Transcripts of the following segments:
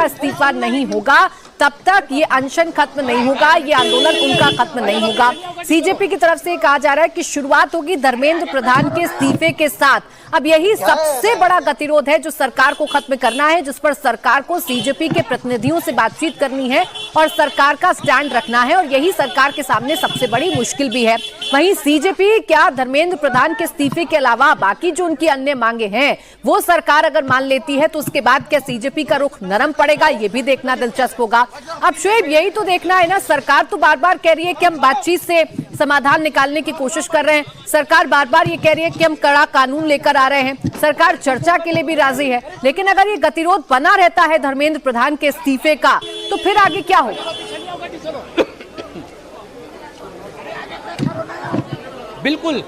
इस्तीफा नहीं होगा तब तक ये अनशन खत्म नहीं होगा, ये आंदोलन उनका खत्म नहीं होगा। सीजेपी की तरफ से कहा जा रहा है कि शुरुआत होगी धर्मेंद्र प्रधान के इस्तीफे के साथ। अब यही सबसे बड़ा गतिरोध है जो सरकार को खत्म करना है, जिस पर सरकार को सीजेपी के प्रतिनिधियों से बातचीत करनी है और सरकार का स्टैंड रखना है, और यही सरकार के सामने सबसे बड़ी मुश्किल भी है। वहीं सीजेपी क्या धर्मेंद्र प्रधान के इस्तीफे के अलावा बाकी जो उनकी अन्य मांगे हैं वो सरकार अगर मान लेती है तो उसके बाद क्या सीजेपी का रुख नरम पड़ेगा, ये भी देखना दिलचस्प होगा। अब शोएब, यही तो देखना है ना, सरकार तो बार बार कह रही है कि हम बातचीत से समाधान निकालने की कोशिश कर रहे हैं, सरकार बार बार ये कह रही है कि हम कड़ा कानून लेकर आ रहे हैं, सरकार चर्चा के लिए भी राजी है, लेकिन अगर ये गतिरोध बना रहता है धर्मेंद्र प्रधान के इस्तीफे का तो फिर आगे क्या होगा? बिल्कुल,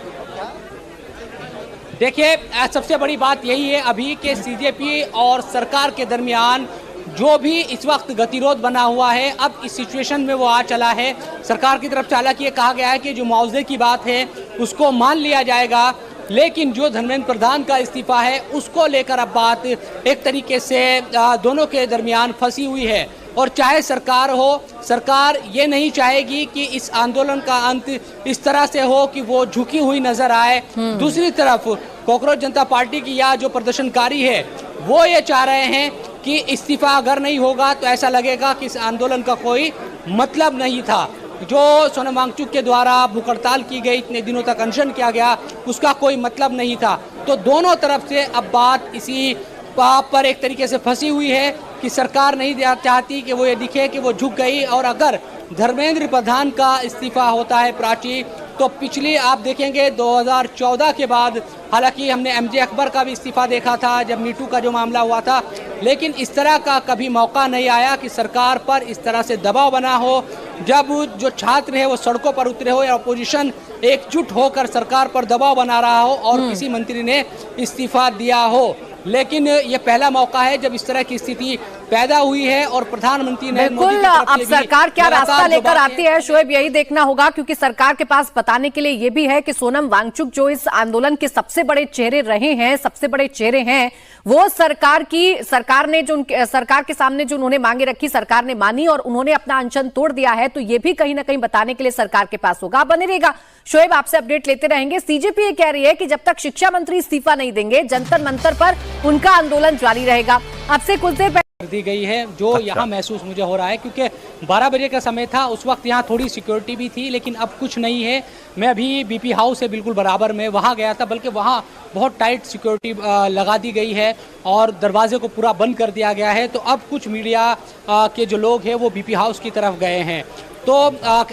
देखिए सबसे बड़ी बात यही है अभी के सीजेपी और सरकार के दरमियान जो भी इस वक्त गतिरोध बना हुआ है, अब इस सिचुएशन में वो आ चला है। सरकार की तरफ से हालांकि ये कहा गया है कि जो मुआवजे की बात है उसको मान लिया जाएगा, लेकिन जो धर्मेंद्र प्रधान का इस्तीफा है उसको लेकर अब बात एक तरीके से दोनों के दरमियान फंसी हुई है। और चाहे सरकार हो, सरकार ये नहीं चाहेगी कि इस आंदोलन का अंत इस तरह से हो कि वो झुकी हुई नजर आए। दूसरी तरफ कॉकरोच जनता पार्टी की या जो प्रदर्शनकारी है वो ये चाह रहे हैं कि इस्तीफा अगर नहीं होगा तो ऐसा लगेगा कि इस आंदोलन का कोई मतलब नहीं था। जो सोनम वांगचुक के द्वारा भूख हड़ताल की गई, इतने दिनों तक अनशन किया गया, उसका कोई मतलब नहीं था। तो दोनों तरफ से अब बात इसी पर एक तरीके से फंसी हुई है कि सरकार नहीं चाहती कि वो ये दिखे कि वो झुक गई। और अगर धर्मेंद्र प्रधान का इस्तीफा होता है प्राची, तो पिछली आप देखेंगे 2014 के बाद, हालांकि हमने एमजे अकबर का भी इस्तीफा देखा था जब मीटू का जो मामला हुआ था, लेकिन इस तरह का कभी मौका नहीं आया कि सरकार पर इस तरह से दबाव बना हो, जब जो छात्र है वो सड़कों पर उतरे हो या अपोजिशन एकजुट होकर सरकार पर दबाव बना रहा हो और किसी मंत्री ने इस्तीफा दिया हो। लेकिन ये पहला मौका है जब इस तरह की स्थिति पैदा हुई है और प्रधानमंत्री ने बिल्कुल अब सरकार क्या रास्ता लेकर आती है शोएब, यही देखना होगा, क्योंकि सरकार के पास बताने के लिए ये भी है कि सोनम वांगचुक जो इस आंदोलन के सबसे बड़े चेहरे रहे हैं, सबसे बड़े चेहरे हैं, वो सरकार के सामने जो उन्होंने मांगे रखी सरकार ने मानी और उन्होंने अपना अनशन तोड़ दिया है, तो ये भी कहीं ना कहीं बताने के लिए सरकार के पास होगा। बने रहेगा शोएब, आपसे अपडेट लेते रहेंगे। सीजेपी ये कह रही है कि जब तक शिक्षा मंत्री इस्तीफा नहीं देंगे जंतर मंतर पर उनका आंदोलन जारी रहेगा। अब से कुछ देर दी गई है जो यहाँ महसूस मुझे हो रहा है, क्योंकि 12 बजे का समय था, उस वक्त यहाँ थोड़ी सिक्योरिटी भी थी, लेकिन अब कुछ नहीं है। मैं अभी बीपी हाउस से बिल्कुल बराबर में वहाँ गया था, बल्कि वहाँ बहुत टाइट सिक्योरिटी लगा दी गई है और दरवाजे को पूरा बंद कर दिया गया है। तो अब कुछ मीडिया के जो लोग हैं वो बीपी हाउस की तरफ गए हैं। तो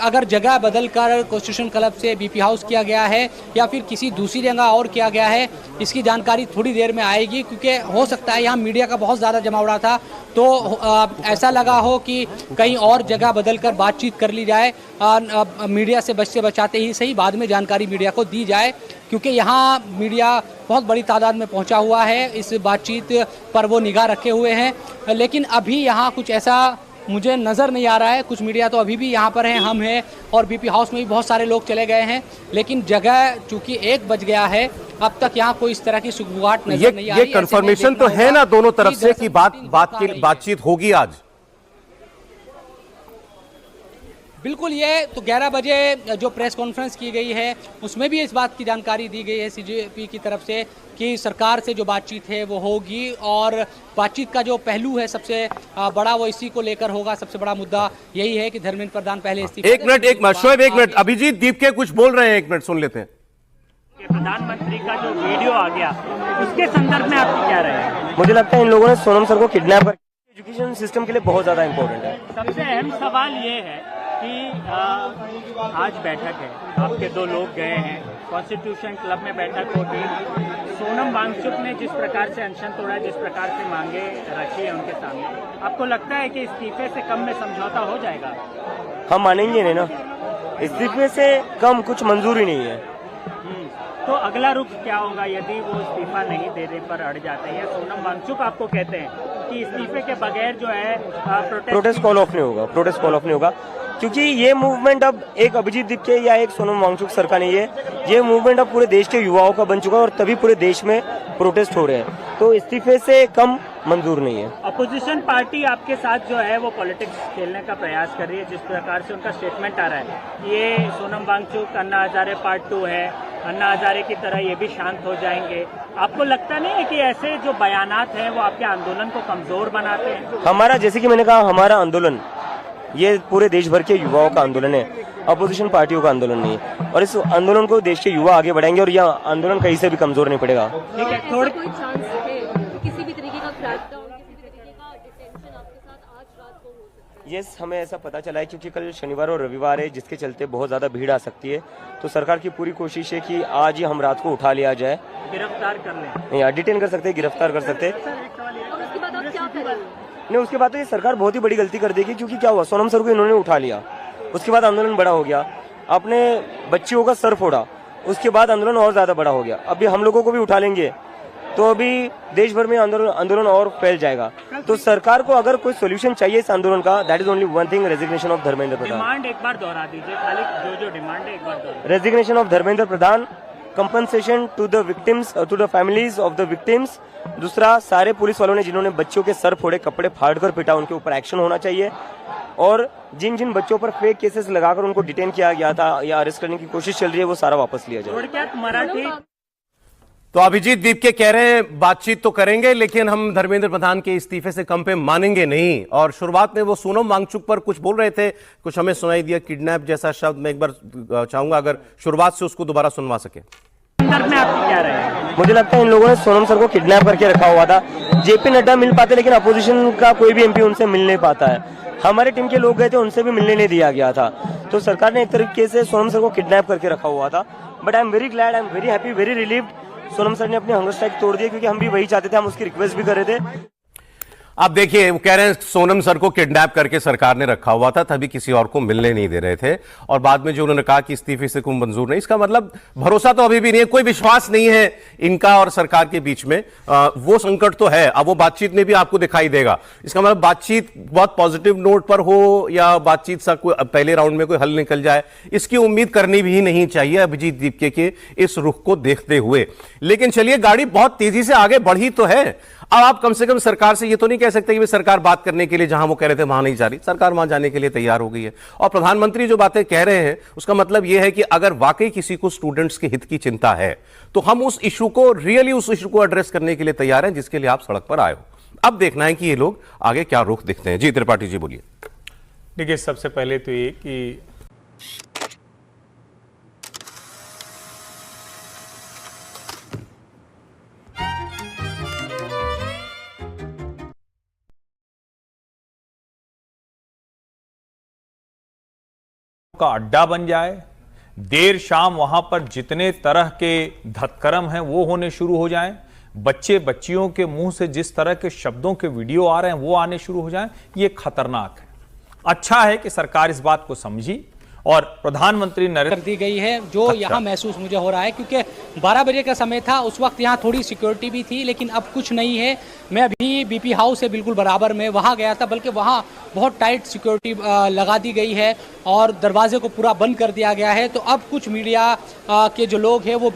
अगर जगह बदलकर कॉन्स्टिट्यूशन क्लब से बीपी हाउस किया गया है या फिर किसी दूसरी जगह और किया गया है, इसकी जानकारी थोड़ी देर में आएगी, क्योंकि हो सकता है यहाँ मीडिया का बहुत ज़्यादा जमावड़ा था, तो ऐसा लगा हो कि कहीं और जगह बदलकर बातचीत कर ली जाए, मीडिया से बचाते ही सही बाद में जानकारी मीडिया को दी जाए, क्योंकि यहाँ मीडिया बहुत बड़ी तादाद में पहुँचा हुआ है, इस बातचीत पर वो निगाह रखे हुए हैं। लेकिन अभी यहाँ कुछ ऐसा मुझे नज़र नहीं आ रहा है। कुछ मीडिया तो अभी भी यहाँ पर हैं, हम हैं, और बीपी हाउस में भी बहुत सारे लोग चले गए हैं, लेकिन जगह चूंकि 1 बज गया है, अब तक यहाँ कोई इस तरह की सुगबुगाहट नजर नहीं आ रही। ये कंफर्मेशन तो है ना दोनों तरफ से कि बातचीत होगी आज? बिल्कुल, ये तो 11 बजे जो प्रेस कॉन्फ्रेंस की गई है उसमें भी इस बात की जानकारी दी गई है सीजेपी की तरफ से कि सरकार से जो बातचीत है वो होगी, और बातचीत का जो पहलू है सबसे बड़ा वो इसी को लेकर होगा। सबसे बड़ा मुद्दा यही है कि धर्मेंद्र प्रधान पहले इस्तीफा। एक मिनट अभिजीत दीप के कुछ बोल रहे हैं, 1 मिनट सुन लेते हैं। प्रधानमंत्री का जो वीडियो आ गया उसके संदर्भ में आप क्या रहे हैं? मुझे लगता है इन लोगों ने सोनम सर को किडनैप कर एजुकेशन सिस्टम के लिए बहुत ज्यादा इम्पोर्टेंट है। सबसे अहम सवाल ये है कि आज बैठक है, आपके 2 लोग गए हैं, कॉन्स्टिट्यूशन क्लब में बैठक होगी, सोनम वांगचुक ने जिस प्रकार से अनशन तोड़ा, जिस प्रकार से मांगे रखी है उनके सामने, आपको लगता है कि इस्तीफे से कम में समझौता हो जाएगा? हम मानेंगे नहीं ना, इस्तीफे से कम कुछ मंजूर ही नहीं है। तो अगला रुख क्या होगा यदि वो इस्तीफा नहीं देने पर अड़ जाते हैं? सोनम वांगचुक आपको कहते हैं कि इस्तीफे के बगैर जो है प्रोटेस्ट कॉल ऑफ नहीं होगा क्योंकि ये मूवमेंट अब एक अभिजीत दीपके या एक सोनम वांगचुक सर का नहीं है, ये मूवमेंट अब पूरे देश के युवाओं का बन चुका है और तभी पूरे देश में प्रोटेस्ट हो रहे हैं, तो इस्तीफे से कम मंजूर नहीं है। अपोजिशन पार्टी आपके साथ जो है वो पॉलिटिक्स खेलने का प्रयास कर रही है, जिस प्रकार से उनका स्टेटमेंट आ रहा है ये सोनम वांगचुक अन्ना हजारे पार्ट 2 है, अन्ना हजारे की तरह ये भी शांत हो जाएंगे। आपको लगता नहीं है कि ऐसे जो बयानात हैं वो आपके आंदोलन को कमजोर बनाते हैं? हमारा, जैसे कि मैंने कहा, हमारा आंदोलन ये पूरे देश भर के युवाओं का आंदोलन है, अपोजिशन पार्टियों का आंदोलन नहीं है, और इस आंदोलन को देश के युवा आगे बढ़ाएंगे और यह आंदोलन कहीं से भी कमजोर नहीं पड़ेगा। ठीक है, थोड़ी कोई चांस है किसी भी तरीके का क्रैकडाउन, किसी भी तरीके का डिटेंशन आपके साथ आज रात को हो सकता है? यस, हमें ऐसा पता चला है क्योंकि कल शनिवार और रविवार है जिसके चलते बहुत ज्यादा भीड़ आ सकती है, तो सरकार की पूरी कोशिश है कि आज ही हम रात को उठा लिया जाए, गिरफ्तार कर लें या डिटेन कर सकते हैं, गिरफ्तार कर सकते हैं। और उसके बाद आप क्या करेंगे? नहीं, उसके बाद तो ये सरकार बहुत ही बड़ी गलती कर देगी क्योंकि क्या हुआ, सोनम सर को इन्होंने उठा लिया, उसके बाद आंदोलन बड़ा हो गया, आपने बच्चियों का सर फोड़ा, उसके बाद आंदोलन और ज्यादा बड़ा हो गया, अभी हम लोगों को भी उठा लेंगे तो अभी देश भर में आंदोलन और फैल जाएगा। तो सरकार को अगर कोई सोल्यूशन चाहिए इस आंदोलन का, that is only one thing, resignation of Dharmendra Pradhan. Demand एक बार दोहरा दीजिए, खाली जो डिमांड है एक बार दोहरा। Resignation of Dharmendra Pradhan, compensation to the victims, to the families of the victims. दूसरा, सारे पुलिस वालों ने जिन्होंने बच्चों के सर फोड़े, कपड़े फाड़कर पिटा, उनके ऊपर एक्शन होना चाहिए, और जिन जिन बच्चों पर फेक केसेस लगाकर उनको डिटेन किया गया था या अरेस्ट करने की कोशिश चल रही है वो सारा वापस लिया जाए। थोडक्यात मराठी तो अभिजीत दीपके कह रहे हैं बातचीत तो करेंगे लेकिन हम धर्मेंद्र प्रधान के इस्तीफे से कम पे मानेंगे नहीं। और शुरुआत में वो सोनम वांगचुक पर कुछ बोल रहे थे, कुछ हमें सुनाई दिया, किडनैप जैसा शब्द। मैं एक बार चाहूंगा अगर शुरुआत से उसको दोबारा सुनवा सके। संदर्भ में आपकी क्या राय है? मुझे लगता है इन लोगों ने सोनम सर को किडनैप करके रखा हुआ था। जेपी नड्डा मिल पाते लेकिन अपोजिशन का कोई भी एमपी उनसे मिल नहीं पाता है। हमारे टीम के लोग गए थे, उनसे भी मिलने नहीं दिया गया था। तो सरकार ने एक तरीके से सोनम सर को किडनैप करके रखा हुआ था। But I am very glad, I am very happy, very relieved, Sonam sir ने अपनी हंगर स्ट्राइक तोड़ दिया क्योंकि हम भी वही चाहते थे, हम उसकी रिक्वेस्ट भी कर रहे थे। आप देखिए, वो कह रहे हैं सोनम सर को किडनैप करके सरकार ने रखा हुआ था, तभी किसी और को मिलने नहीं दे रहे थे। और बाद में जो उन्होंने कहा कि इस्तीफे से कोई मंजूर नहीं, इसका मतलब भरोसा तो अभी भी नहीं है, कोई विश्वास नहीं है इनका और सरकार के बीच में। वो संकट तो है, अब वो बातचीत में भी आपको दिखाई देगा। इसका मतलब बातचीत बहुत पॉजिटिव नोट पर हो या बातचीत सा कोई पहले राउंड में कोई हल निकल जाए, इसकी उम्मीद करनी भी नहीं चाहिए अभिजीत दीपके के इस रुख को देखते हुए। लेकिन चलिए, गाड़ी बहुत तेजी से आगे बढ़ी तो है। अब आप कम से कम सरकार से ये तो नहीं कह सकते कि सरकार बात करने के लिए जहां वो कह रहे थे वहां नहीं जा रही। सरकार वहां जाने के लिए तैयार हो गई है। और प्रधानमंत्री जो बातें कह रहे हैं उसका मतलब यह है कि अगर वाकई किसी को स्टूडेंट्स के हित की चिंता है तो हम उस इशू को उस इशू को एड्रेस करने के लिए तैयार हैं जिसके लिए आप सड़क पर आए हो। अब देखना है कि ये लोग आगे क्या रुख दिखते हैं। जी त्रिपाठी जी बोलिए। देखिए, सबसे पहले तो ये कि का अड्डा बन जाए, देर शाम वहां पर जितने तरह के धत्कर्म हैं वो होने शुरू हो जाएं, बच्चे बच्चियों के मुंह से जिस तरह के शब्दों के वीडियो आ रहे हैं वो आने शुरू हो जाएं, ये खतरनाक है। अच्छा है कि सरकार इस बात को समझी और प्रधानमंत्री नरेंद्र कर दी गई है, जो यहाँ महसूस मुझे हो रहा है, क्योंकि 12 बजे का समय था, उस वक्त यहाँ थोड़ी सिक्योरिटी भी थी, लेकिन अब कुछ नहीं है। मैं अभी बीपी हाउस से बिल्कुल बराबर में वहाँ गया था, बल्कि वहाँ बहुत टाइट सिक्योरिटी लगा दी गई है और दरवाजे को पूरा बंद कर दिया गया है। तो अब कुछ मीडिया के जो लोग हैं वो